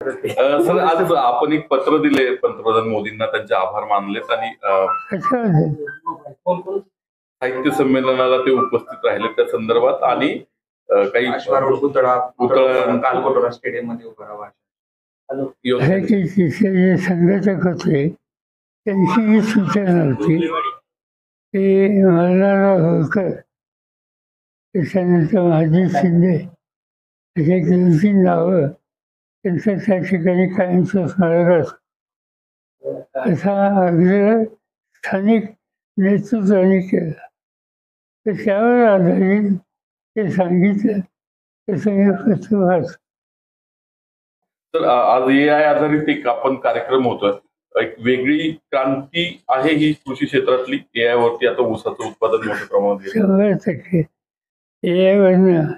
Sir आज आपण एक पत्र दिले पंतप्रधान मोदींना, त्यांचे आभार मानलेत आणि साहित्य संमेलनाला ते उपस्थित राहिले त्या संदर्भात आणि काही पुतळा स्टेडियम मध्ये उभा राहावा. जे संघटक होते त्यांची ही सूचना होती की मल्हारराव होळकर त्याच्यानंतर महादेव शिंदे अशा 2-3 नावं त्यांचं त्या ठिकाणी कायमचं स्मारक असा आग्रह स्थानिक नेतृत्वाने केला. तर त्यावर आधारित ते सांगितलं तसं हे पत्र वाच. तर आज AI आधारित एक आपण कार्यक्रम होतोय. एक वेगळी क्रांती आहे ही कृषी क्षेत्रातली AI वरती. आता ऊसाचं उत्पादन मोठ्या प्रमाणात 100% AI वरनं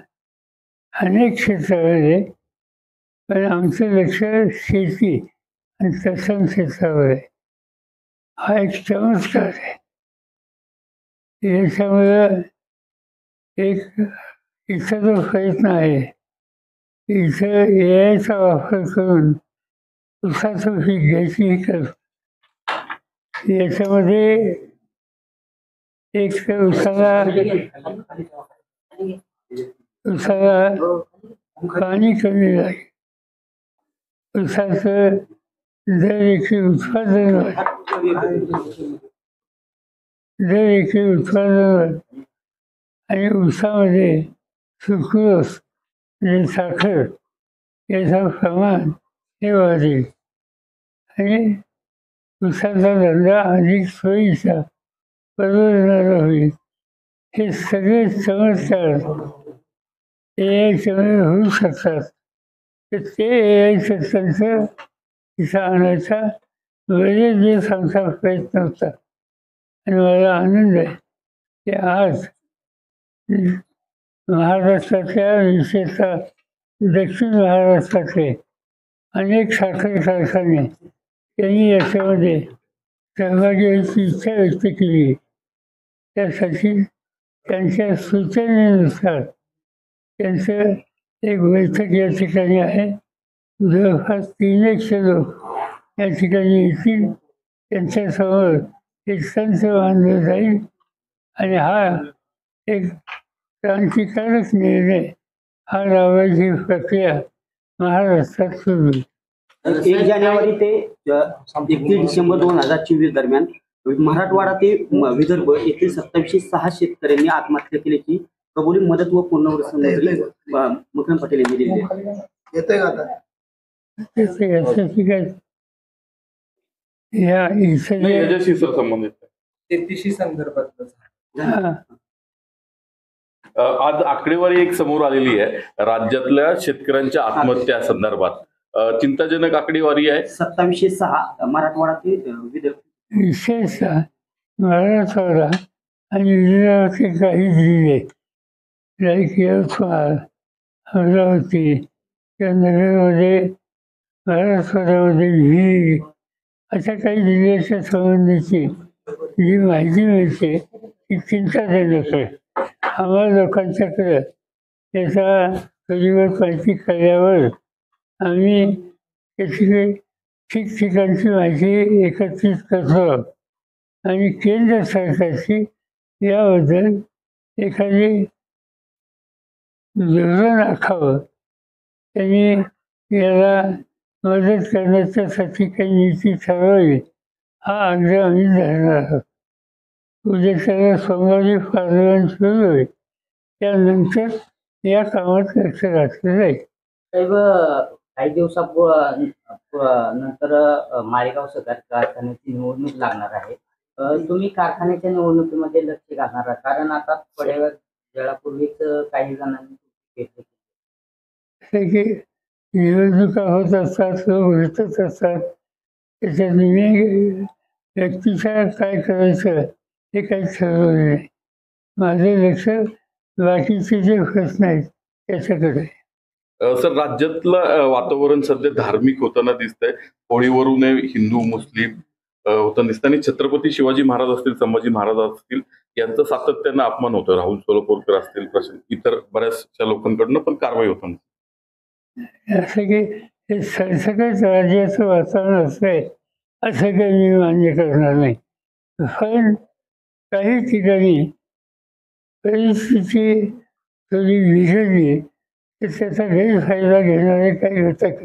अनेक क्षेत्रामध्ये, पण आमचं लक्ष शेती आणि तत्सम क्षेत्रावर आहे. हा एक चमत्कार आहे. याच्यामुळं एक इथं जो प्रयत्न आहे इथं AIचा वापर करून ऊसाचं पीक घ्यायची ही करतो. याच्यामध्ये एक ऊसाला पाणी कमी लागेल, ऊसाचं दर एकरी उत्पादन आणि ऊसामध्ये सुक्रोज म्हणजे साखर याचं प्रमाण हे वाढेल आणि ऊसाचा धंदा अधिक सोयीचा परवडणारा होईल. हे सगळे चमत्कार AIच्यामुळे होऊ शकतात. तर ते AIचं तंत्र इथं आणायचा बरेच दिवस आमचा प्रयत्न होता आणि मला आनंद आहे की आज महाराष्ट्रातल्या विशेषतः दक्षिण महाराष्ट्रातले अनेक साखर कारखाने त्यांनी याच्यामध्ये सहभागी व्हायची इच्छा व्यक्त केली. त्यासाठी त्यांच्या सूचनेनुसार त्यांचं एक बैठक या ठिकाणी आहे. जवळपास 300 लोक या ठिकाणी येतील. त्यांच्यासमोर एक संच बांधलं जाईल आणि हा एक क्रांतिकारक निर्णय हा लावायची प्रक्रिया महाराष्ट्रात सुरू होईल. 1 जानेवारी ते 31 डिसेंबर 2024 दरम्यान मराठवाडा ते विदर्भ येथील 2706 शेतकऱ्यांनी आत्महत्या केल्याची कबुली मदत व पुनर्वसन मंत्री मुख्यमंत्री पटेल यांनी दिली आहे. येतोय का आता? याच्याशी संबंधित 33 संदर्भात आज आकडेवारी एक समोर आलेली आहे राज्यातल्या शेतकऱ्यांच्या आत्महत्या संदर्भात. चिंताजनक आकडेवारी आहे. 2706 मराठवाडा ते विदर्भ. विशेषतः मराठवाडा आणि विदर्भाचे काही जिल्हे लाईक यवतमाळ, अमरावती किंवा नगरमध्ये, मराठवाड्यामध्ये बीड अशा काही जिल्ह्याच्या संबंधीची जी माहिती मिळते ती चिंताजनक आहे. आम्हाला लोकांच्याकडं त्याचा कधीवर माहिती कळल्यावर आम्ही त्याची ठिकठिकाणची माहिती एकत्रित करतो आणि केंद्र सरकारची याबद्दल एखादी धोरण आखावं, त्यांनी याला मदत करण्याच्यासाठी काही नीती ठरवावी हा आग्रह आम्ही धरणार आहोत. उद्या सोमवारी पार्लमेंट सुरू होईल, त्यानंतर या कामात लक्ष घातलं जाईल. काही दिवसानंतर माळेगाव सहकारी कारखान्याची निवडणूक लागणार आहे. तुम्ही कारखान्याच्या निवडणुकीमध्ये लक्ष घालणार आहात, कारण आता थोड्या वेळापूर्वीच काही जणांनी की निवडणुका होत असतात, लोक भेटत असतात, त्याच्यात मी व्यक्तीच्या काय करायचं हे काही ठरवलं नाही. माझं लक्ष बाकीचे जे प्रश्न आहेत त्याच्याकडे. सर राज्यातलं वातावरण सध्या धार्मिक होताना दिसतंय. होळीवरून हिंदू मुस्लिम होताना दिसतं आणि छत्रपती शिवाजी महाराज असतील, संभाजी महाराज असतील यांचं सातत्यानं अपमान होतं. राहुल सोलापूरकर असतील, इतर बऱ्याचशा लोकांकडनं पण कारवाई होताना. असं की हे सरसकट राज्याचं वातावरण असतंय असं काही मी मान्य करणार नाही. पण काही ठिकाणी परिस्थिती थोडी बिघडली तर त्याचा गैरफायदा घेणारे काही घटक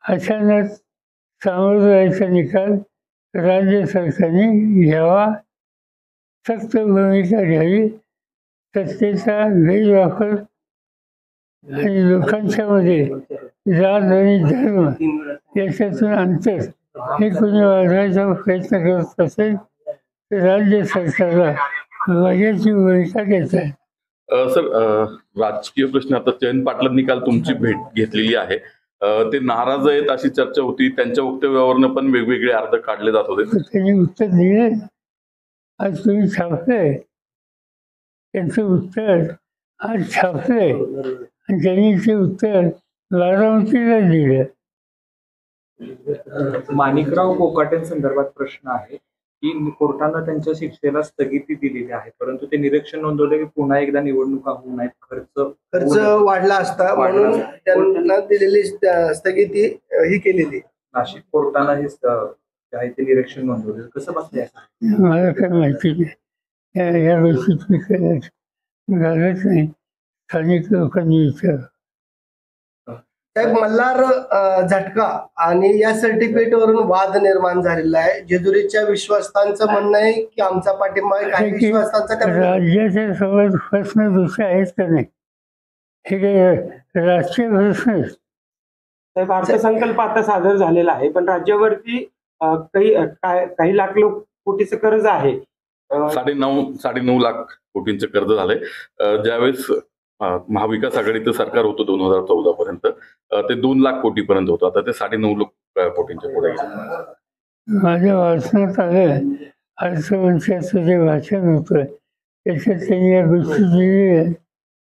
अचानक सामोरं जायचा निकाल राज्य सरकारने घ्यावा, सक्त भूमिका घ्यावी. सत्तेचा गैरवापर आणि लोकांच्या मध्ये जात आणि धर्म याच्यातून अंतर हे कोणी वाढवायचा प्रयत्न करत असेल तर राज्य सरकारला वाघ्याची भूमिका घेता येईल. सर, राजकीय प्रश्न आता जयंत पाटलांनी काल तुमची भेट घेतलेली आहे. ते नाराज आहेत अशी चर्चा होती. त्यांच्या वक्तव्यावरनं पण वेगवेगळे अर्थ काढले जात होते. तर त्यांनी उत्तर दिले. आज तुम्ही छापलंय त्यांचं उत्तर, आज छापलंय आणि त्यांनी ते उत्तर बारामतीला दिलं. माणिकराव कोकाटेंसंदर्भात प्रश्न आहे की कोर्टानं त्यांच्या शिक्षेला स्थगिती दिलेली आहे, परंतु ते निरीक्षण नोंदवले की पुन्हा एकदा निवडणुका होऊ नयेत, खर्च वाढला असता म्हणून त्यांना दिलेली स्थगिती ही केलेली. नाशिक कोर्टानं हे आहे ते निरीक्षण नोंदवले. कसं बघताय? मला काय माहिती नाही. या गोष्टीत मी घालत नाही. स्थानिक लोकांनी विचार. साहेब, मल्हार झटका आणि या सर्टिफिकेट वरून वाद निर्माण झालेला आहे. जेजुरीच्या विश्वासांचं म्हणणं आहे की आमचा पाठिंबा आहे, काही विश्वासांचा त्या राज्याच्या सोबत प्रश्न दुसरे आहेत का नाही, हे काही राजकीय प्रश्न आहेत. साहेब, अर्थसंकल्प आता सादर झालेला आहे, पण राज्यावरती काही लाख कोटीचं कर्ज आहे. 9.5 लाख कोटींचं कर्ज झालंय. ज्यावेळेस महाविकास आघाडीचं सरकार होतं 2014 पर्यंत ते 2 लाख कोटीपर्यंत होतं. आता ते 9.5 लाख कोटींच्या पुढे गेलं. माझ्या वाचनात आलं अर्थमंत्र्याचं जे वाचन होतं त्याच्यात त्यांनी या गोष्टी दिली आहे.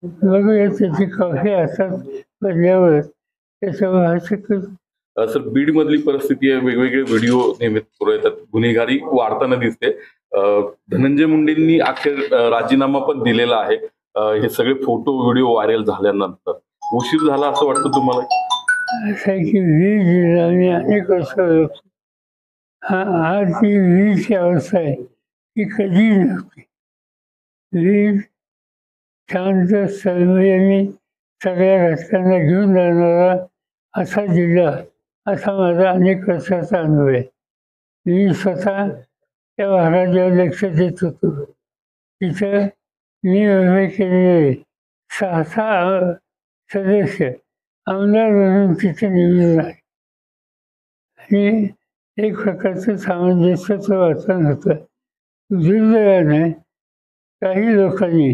बघूया त्याची कॉफी हातात पडल्यावर त्याचं भाषण. सर, बीडमधली परिस्थिती आहे. वेगवेगळे व्हिडिओ नेहमी पुढे येतात. गुन्हेगारी वाढताना दिसते. धनंजय मुंडेंनी अखेर राजीनामा पण दिलेला आहे. हे सगळे फोटो व्हिडिओ व्हायरल झाल्यानंतर उशीर झाला असं वाटतं तुम्हाला? असं आहे की वीज जिल्ह्याने अनेक वर्ष आज ही वीजची अवस्था आहे की कधी नव्हती. वीज शांत संयमी सगळ्या घटकांना घेऊन जाणारा असा जिल्हा, असा माझा अनेक वर्षाचा अनुभव आहे. मी स्वतः त्या भागात जेव्हा लक्ष देत होतो तिथं मी उभे केलेले 6 सदस्य आमदार म्हणून तिथे निवडून आहे आणि एक प्रकारचं सामंजस्याचं वातावरण होतं. दुर्दैवाने काही लोकांनी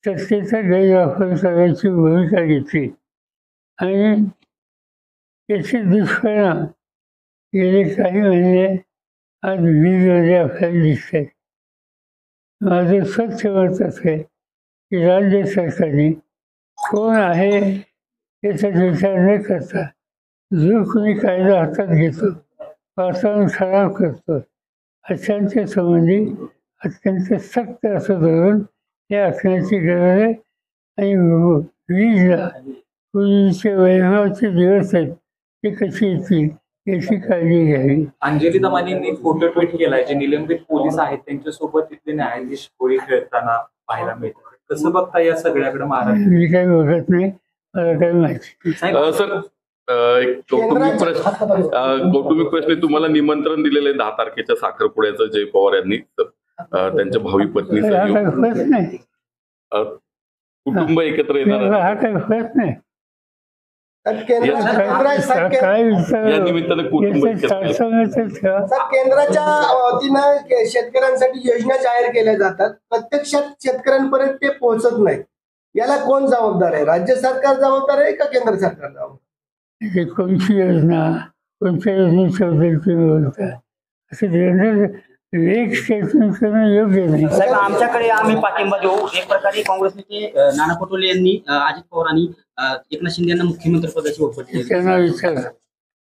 सत्तेचा गैरवापर करायची भूमिका घेतली आणि त्याचे दुष्परिणाम गेले काही महिने आज वीजमध्ये आपल्याला दिसत आहेत. माझं स्वच्छ मत असं आहे की राज्य सरकारने कोण आहे याचा विचार न करता जो कोणी कायदा हातात घेतो, वातावरण खराब करतो, अशांच्या संबंधी अत्यंत सक्त असं धोरण हे आखण्याची गरज आहे. आणि वीजला पूर्वीचे वैभवाचे दिवस आहेत ते कशी येतील याची काळजी घ्यावी. अंजली दमानींनी फोटो ट्विट केलाय जे निलंबित पोलीस आहेत त्यांच्यासोबत तिथले न्यायाधीश होळी खेळताना पाहायला मिळतात. कसं बघता या सगळ्याकडे महाराष्ट्र? मी काही बघत नाही, मला काही माहिती. सर, एक कौटुंबिक प्रश्न आहे. तुम्हाला निमंत्रण दिलेलं आहे 10 तारखेच्या साखरपुड्याचं जय पवार यांनी त्यांच्या भावी पत्नी हा काही फरक नाही. कुटुंब एकत्र येणार हा काही फरक नाही. या निमित्तानं कुटुंब एकत्र येणार. केंद्राच्या वतीनं शेतकऱ्यांसाठी योजना जाहीर केल्या जातात, प्रत्यक्षात शेतकऱ्यांपर्यंत ते पोहोचत नाही. याला कोण जबाबदार आहे? राज्य सरकार जबाबदार आहे का केंद्र सरकार जबाबदार? कोणती योजना, कोणत्या योजनेबद्दल तुम्ही बोलता असं वेग स्टेटमेंट करणं योग्य नाही. साहेब, आमच्याकडे आम्ही पाठिंबा देऊ. एक प्रकारे काँग्रेस नेते नाना पटोले यांनी अजित पवार आणि एकनाथ शिंदे यांना मुख्यमंत्री पदाची ऑफर दिली. त्यांना विचार